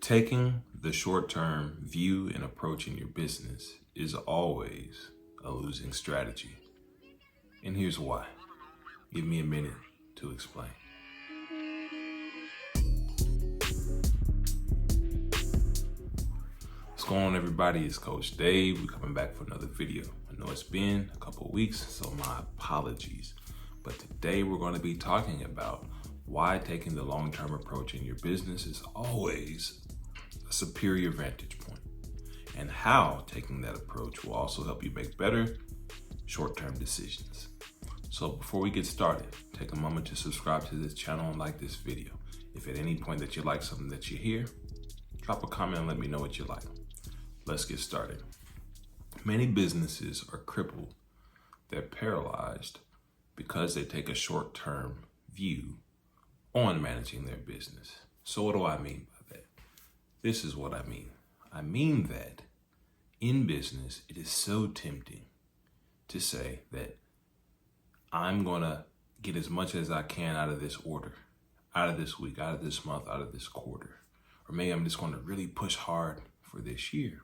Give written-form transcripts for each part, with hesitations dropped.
Taking the short-term view and approach in your business is always a losing strategy. And here's why. Give me a minute to explain. What's going on, everybody? It's Coach Dave. We're coming back for another video. I know it's been a couple of weeks, so my apologies. But today we're going to be talking about why taking the long-term approach in your business is always a superior vantage point, and how taking that approach will also help you make better short-term decisions. So before we get started, take a moment to subscribe to this channel and like this video. If at any point that you like something that you hear, drop a comment and let me know what you like. Let's get started. Many businesses are crippled. They're paralyzed because they take a short-term view on managing their business. So what do I mean by that? This is what I mean. I mean that in business, it is so tempting to say that I'm gonna get as much as I can out of this order, out of this week, out of this month, out of this quarter. Or maybe I'm just gonna really push hard for this year.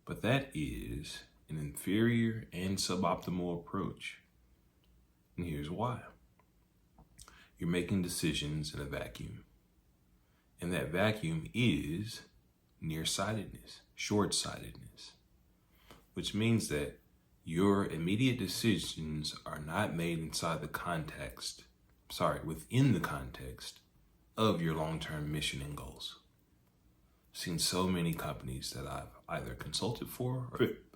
But that is an inferior and suboptimal approach. And here's why. You're making decisions in a vacuum. And that vacuum is nearsightedness, short-sightedness, which means that your immediate decisions are not made within the context of your long-term mission and goals. I've seen so many companies that I've either consulted for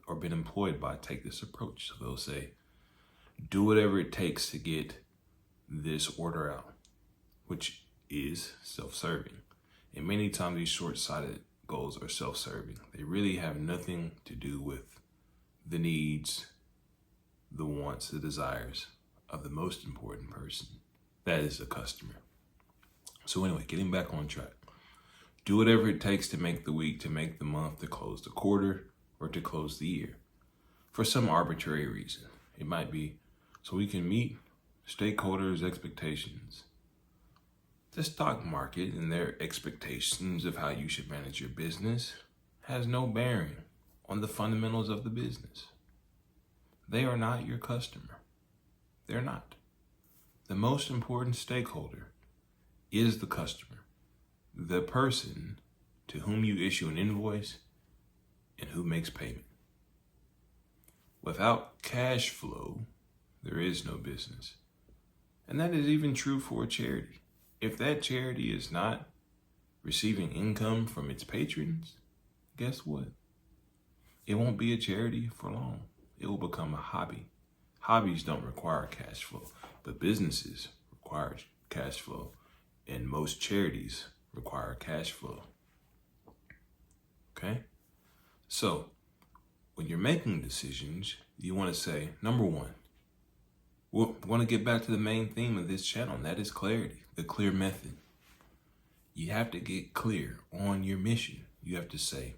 or been employed by take this approach. So they'll say, do whatever it takes to get this order out, which is self-serving. And many times these short-sighted goals are self-serving. They really have nothing to do with the needs, the wants, the desires of the most important person. That is the customer. So anyway, getting back on track. Do whatever it takes to make the week, to make the month, to close the quarter, or to close the year. For some arbitrary reason. It might be so we can meet stakeholders' expectations. The stock market and their expectations of how you should manage your business has no bearing on the fundamentals of the business. They are not your customer. They're not. The most important stakeholder is the customer, the person to whom you issue an invoice and who makes payment. Without cash flow, there is no business. And that is even true for a charity. If that charity is not receiving income from its patrons, guess what? It won't be a charity for long. It will become a hobby. Hobbies don't require cash flow, but businesses require cash flow, and most charities require cash flow. Okay? So, when you're making decisions, you want to say, number one, we want to get back to the main theme of this channel, and that is clarity, the clear method. You have to get clear on your mission. You have to say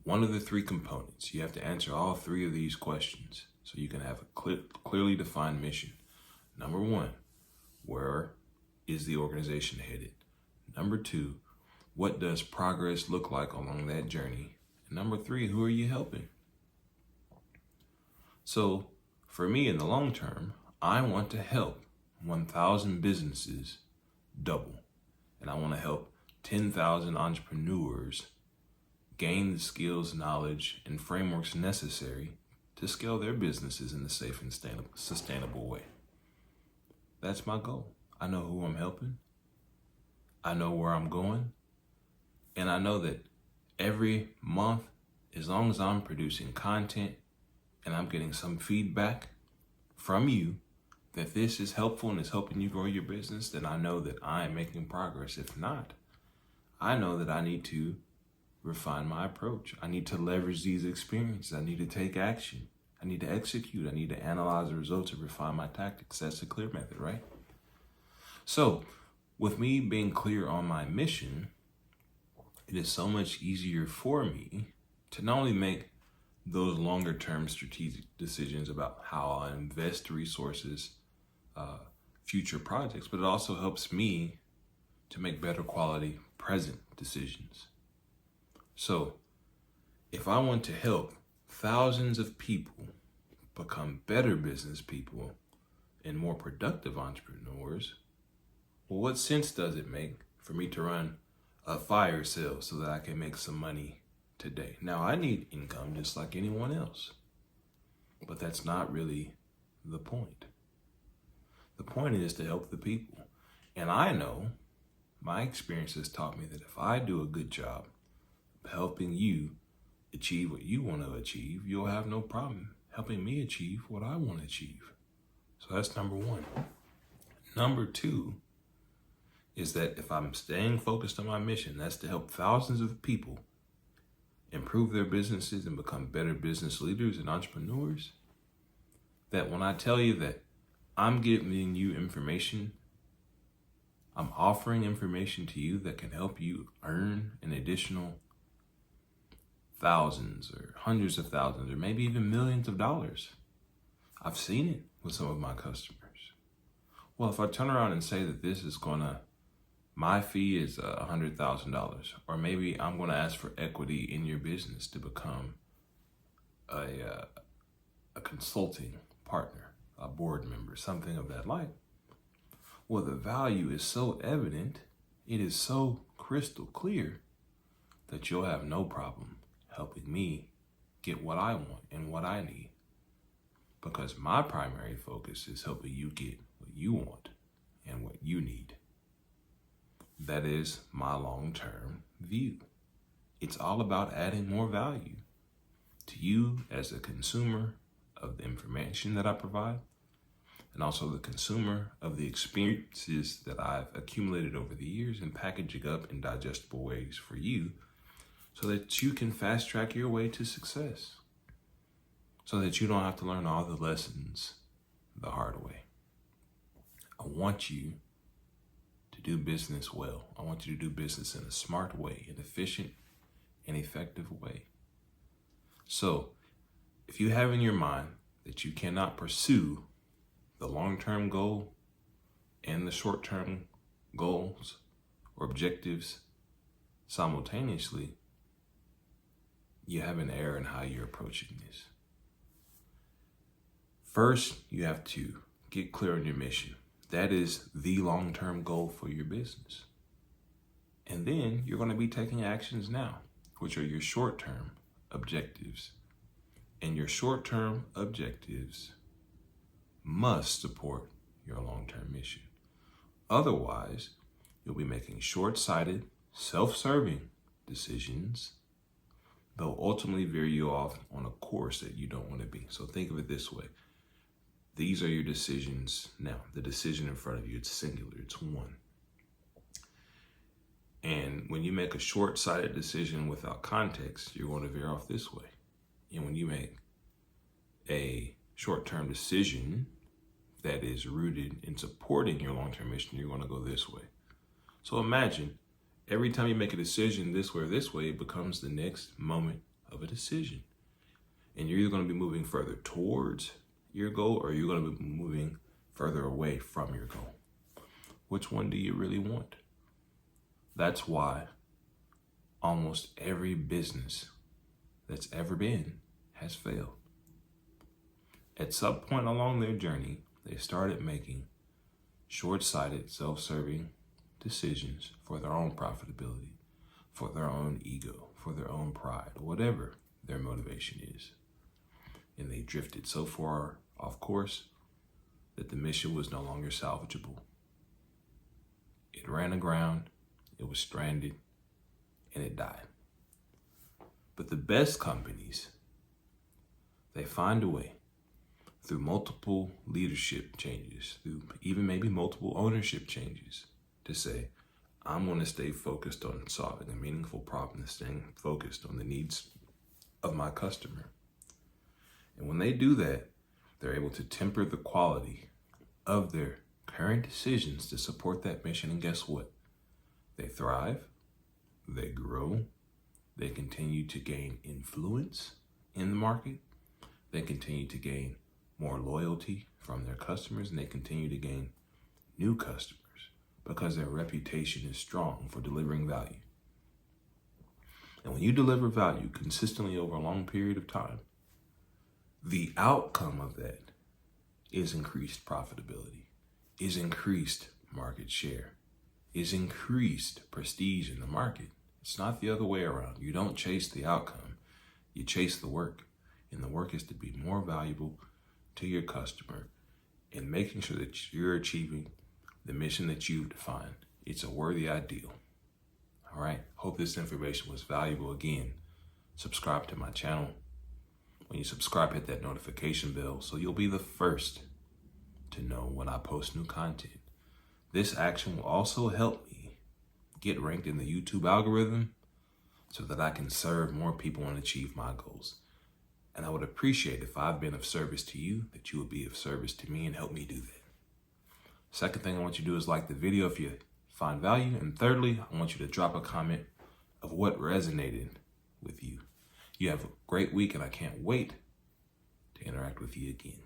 one of the three components. You have to answer all three of these questions so you can have a clearly defined mission. Number one, where is the organization headed? Number two, what does progress look like along that journey? And number three, who are you helping? So, for me, in the long term, I want to help 1,000 businesses double. And I want to help 10,000 entrepreneurs gain the skills, knowledge, and frameworks necessary to scale their businesses in a safe and sustainable way. That's my goal. I know who I'm helping. I know where I'm going. And I know that every month, as long as I'm producing content and I'm getting some feedback from you that this is helpful and is helping you grow your business, then I know that I am making progress. If not, I know that I need to refine my approach. I need to leverage these experiences. I need to take action. I need to execute. I need to analyze the results and refine my tactics. That's the clear method, right? So with me being clear on my mission, it is so much easier for me to not only make those longer term strategic decisions about how I invest resources, future projects, but it also helps me to make better quality present decisions. So if I want to help thousands of people become better business people and more productive entrepreneurs, well, what sense does it make for me to run a fire sale so that I can make some money today? Now, I need income just like anyone else, but that's not really the point. The point is to help the people. And I know my experience has taught me that if I do a good job of helping you achieve what you want to achieve, you'll have no problem helping me achieve what I want to achieve. So that's number one. Number two is that if I'm staying focused on my mission, that's to help thousands of people improve their businesses and become better business leaders and entrepreneurs, that when I tell you that I'm giving you information, I'm offering information to you that can help you earn an additional thousands or hundreds of thousands or maybe even millions of dollars. I've seen it with some of my customers. Well, if I turn around and say that my fee is $100,000, or maybe I'm going to ask for equity in your business to become a consulting partner, a board member, something of that like. Well, the value is so evident, it is so crystal clear that you'll have no problem helping me get what I want and what I need. Because my primary focus is helping you get what you want and what you need. That is my long-term view. It's all about adding more value to you as a consumer of the information that I provide, and also the consumer of the experiences that I've accumulated over the years and packaging up in digestible ways for you so that you can fast track your way to success, so that you don't have to learn all the lessons the hard way. I want you to do business well. I want you to do business in a smart way, an efficient and effective way. So if you have in your mind that you cannot pursue the long-term goal and the short-term goals or objectives simultaneously, you have an error in how you're approaching this. First, you have to get clear on your mission. That is the long-term goal for your business. And then you're going to be taking actions now, which are your short-term objectives. And your short-term objectives must support your long-term mission. Otherwise, you'll be making short-sighted, self-serving decisions. They'll ultimately veer you off on a course that you don't want to be. So think of it this way. These are your decisions now. The decision in front of you, it's singular, it's one. And when you make a short-sighted decision without context, you're going to veer off this way. And when you make a short-term decision that is rooted in supporting your long-term mission, you're going to go this way. So imagine every time you make a decision this way or this way, it becomes the next moment of a decision. And you're either going to be moving further towards your goal or you're going to be moving further away from your goal. Which one do you really want? That's why almost every business that's ever been has failed. At some point along their journey, they started making short-sighted, self-serving decisions for their own profitability, for their own ego, for their own pride, whatever their motivation is. And they drifted so far off course that the mission was no longer salvageable. It ran aground, it was stranded, and it died. But the best companies, they find a way through multiple leadership changes, through even maybe multiple ownership changes, to say, I'm going to stay focused on solving a meaningful problem, and staying focused on the needs of my customer. And when they do that, they're able to temper the quality of their current decisions to support that mission. And guess what? They thrive, they grow, they continue to gain influence in the market, they continue to gain more loyalty from their customers, and they continue to gain new customers because their reputation is strong for delivering value. And when you deliver value consistently over a long period of time, the outcome of that is increased profitability, is increased market share, is increased prestige in the market. It's not the other way around. You don't chase the outcome, you chase the work. And the work is to be more valuable to your customer and making sure that you're achieving the mission that you've defined. It's a worthy ideal. All right. Hope this information was valuable. Again, subscribe to my channel. When you subscribe, hit that notification bell so you'll be the first to know when I post new content. This action will also help me get ranked in the YouTube algorithm so that I can serve more people and achieve my goals. And I would appreciate if I've been of service to you, that you would be of service to me and help me do that. Second thing I want you to do is like the video if you find value. And thirdly, I want you to drop a comment of what resonated with you. You have a great week, and I can't wait to interact with you again.